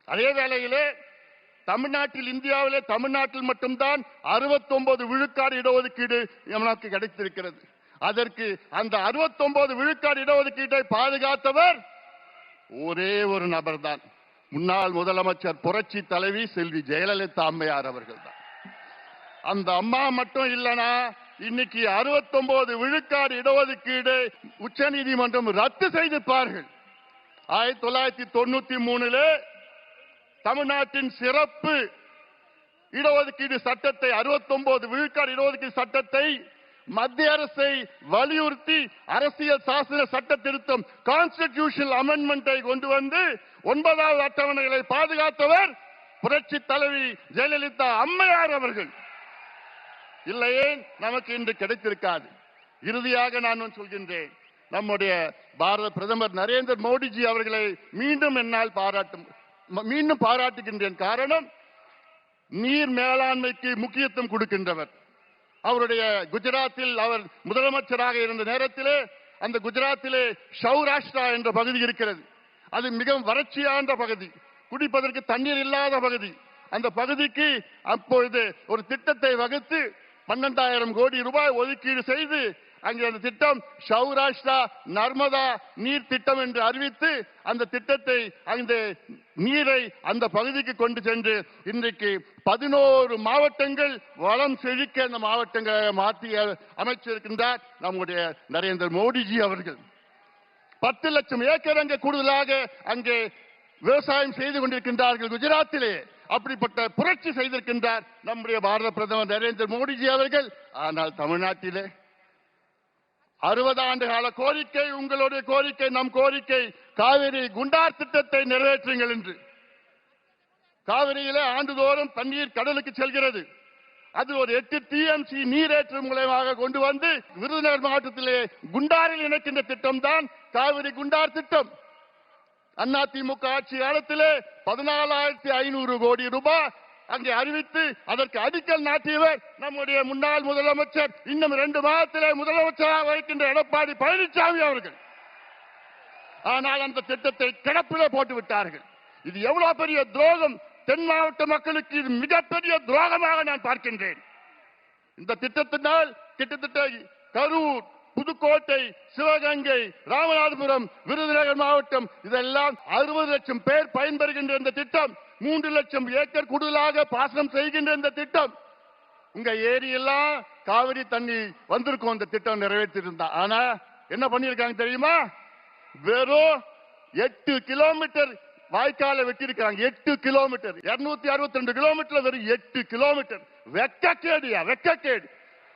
அதே வேளையிலே தமிழ்நாட்டில், இந்தியாவிலே தமிழ்நாட்டில் மட்டும்தான் 69 விழுக்காடு இடஒதுக்கீடு நமக்கு கிடைத்திருக்கிறது. அதற்கு அந்த 69 விழுக்காடு இடஒதுக்கீட்டை பாதுகாத்தவர் ஒரே ஒரு நபர் தான், முன்னாள் முதலமைச்சர் புரட்சி தலைவி செல்வி ஜெயலலிதா அம்மையார் அவர்கள் தான். அந்த அம்மா மட்டும் இல்லனா இன்னைக்கு 69 விழுக்காடு இடஒதுக்கீடு உச்ச நீதிமன்றம் ரத்து செய்திருப்பார்கள். 1993 தமிழ்நாட்டின் சிறப்பு இடஒதுக்கீடு சட்டத்தை, 69 விழுக்காடு இடஒதுக்கீடு சட்டத்தை மத்திய அரசை வலியுறுத்தி அரசியல் சாசன சட்ட திருத்தம், கான்ஸ்டிடியூஷனல் அமெண்ட்மெண்டை கொண்டு வந்து 9வது அட்டவணைகளை பாதுகாத்தவர் புரட்சி தலைவி ஜெயலலிதா அம்மையார் அவர்கள். இல்லையே நமக்கு இன்று கிடைத்திருக்காது. இறுதியாக நான் சொல்கின்றேன், நம்முடைய பாரத பிரதமர் நரேந்திர மோடிஜி அவர்களை மீண்டும் பாராட்டுகின்றேன். காரணம், நீர் மேலாண்மைக்கு முக்கியத்துவம் கொடுக்கின்றவர். அவருடைய குஜராத்தில் அவர் முதலமைச்சராக இருந்த நேரத்திலே அந்த குஜராத்திலே சௌராஷ்டிரா என்ற பகுதி இருக்கிறது. அது மிகவும் வறட்சியான பகுதி, குடிப்பதற்கு தண்ணீர் இல்லாத பகுதி. அந்த பகுதிக்கு அப்பொழுது ஒரு திட்டத்தை வகுத்து 12,000 கோடி ரூபாய் ஒதுக்கீடு செய்து அங்கே அந்த திட்டம் சௌராஷ்டிரா நர்மதா நீர் திட்டம் என்று அறிவித்து அந்த திட்டத்தை, அந்த நீரை அந்த பகுதிக்கு கொண்டு சென்று இன்றைக்கு 11 மாவட்டங்கள் வளம் செழிக்க அந்த மாவட்டங்களை மாற்றி அமைச்சிருக்கின்றார் நம்முடைய நரேந்திர மோடிஜி அவர்கள். 10 லட்சம் ஏக்கர் அங்கே கூடுதலாக அங்கே விவசாயம் செய்து கொண்டிருக்கின்றார்கள் குஜராத்திலே. அப்படிப்பட்ட புரட்சி செய்திருக்கின்றார் நம்முடைய பாரத பிரதமர் நரேந்திர மோடிஜி அவர்கள். ஆனால் தமிழ்நாட்டிலே 60 ஆண்டு கால கோரிக்கை, உங்களுடைய கோரிக்கை, நம் கோரிக்கை, காவிரி குண்டார் திட்டத்தை நிறைவேற்றுங்கள் என்று. காவிரியிலே ஆண்டுதோறும் தண்ணீர் கடலுக்கு செல்கிறது. அது ஒரு 8 TMC நீரேற்று மூலமாக கொண்டு வந்து விருதுநகர் மாவட்டத்திலே குண்டாரில் இணைக்கின்ற திட்டம் தான் காவிரி குண்டார் திட்டம். அதிமுக ஆட்சி காலத்திலே 14,500 கோடி ரூபாய் அங்கே அறிவித்து அதற்கு அடிக்கல் நாட்டியவர் நம்முடைய முன்னாள் முதலமைச்சர், இன்னும் 2 மாதத்திலே முதலமைச்சராக வைக்கின்ற எடப்பாடி பழனிசாமி அவர்கள். ஆனால் அந்த திட்டத்தை கிடப்பிலே போட்டு விட்டார்கள். இது எவ்வளவு பெரிய துரோகம்! தென் மாவட்ட மக்களுக்கு இது மிகப்பெரிய துரோகமாக நான் பார்க்கின்றேன். இந்த திட்டத்தினால் கிட்டத்தட்ட கரூர், புதுக்கோட்டை, சிவகங்கை, ராமநாதபுரம், விருதுநகர் மாவட்டம் இதெல்லாம் 60 லட்சம் பேர் பயன்பெறுகின்ற இந்த திட்டம், 3 லட்சம் ஏக்கர் கூடுதலாக பாசனம் செய்கின்ற இந்த திட்டம். உங்க ஏரியெல்லாம் காவிரி தண்ணி வந்திருக்கும் இந்த திட்டம் நிறைவேற்றிருந்தா. ஆனா என்ன பண்ணிருக்காங்க தெரியுமா? வெறும் 8 கிலோமீட்டர் வாய்க்கால வெட்டிருக்காங்க. 8 கிலோமீட்டர், 262 கிலோமீட்டர், வெறும் 8 கிலோமீட்டர். வெக்கக்கேடியா, வெக்கக்கேடு.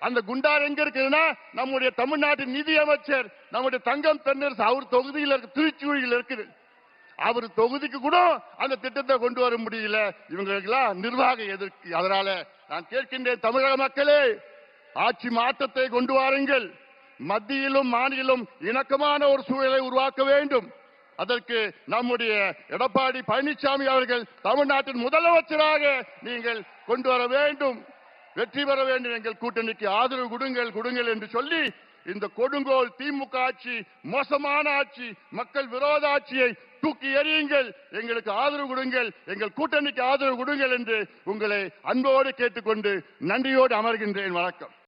அந்த குண்டார் எங்க இருக்குதுன்னா நம்முடைய தமிழ்நாட்டின் நிதி அமைச்சர் நம்முடைய தங்கம் தென்னரசு அவர் தொகுதியில் இருக்கு, திருச்சியில் இருக்குது. அவர் தொகுதிக்கு கூட அந்த திட்டத்தை கொண்டு வர முடியல. இவங்களுக்கெல்லாம் நிர்வாக எதிர்ப்பு. அதனால நான் கேட்கின்றேன், தமிழக மக்களே, ஆட்சி மாற்றத்தை கொண்டு வாருங்கள். மத்தியிலும் மாநிலம் இணக்கமான ஒரு சூழலை உருவாக்க வேண்டும். அதற்கு நம்முடைய எடப்பாடி பழனிசாமி அவர்கள் தமிழ்நாட்டின் முதலமைச்சராக நீங்கள் கொண்டு வர வேண்டும். வெற்றி பெற வேண்டும். எங்கள் கூட்டணிக்கு ஆதரவு கொடுங்கள் என்று சொல்லி இந்த கொடுங்கோல் திமுக ஆட்சி, மோசமான ஆட்சி, மக்கள் விரோத ஆட்சியை தூக்கி எறியுங்கள், எங்களுக்கு ஆதரவு கொடுங்கள், எங்கள் கூட்டணிக்கு ஆதரவு கொடுங்கள் என்று உங்களை அன்போடு கேட்டுக்கொண்டு நன்றியோடு அமர்கின்றேன். வணக்கம்.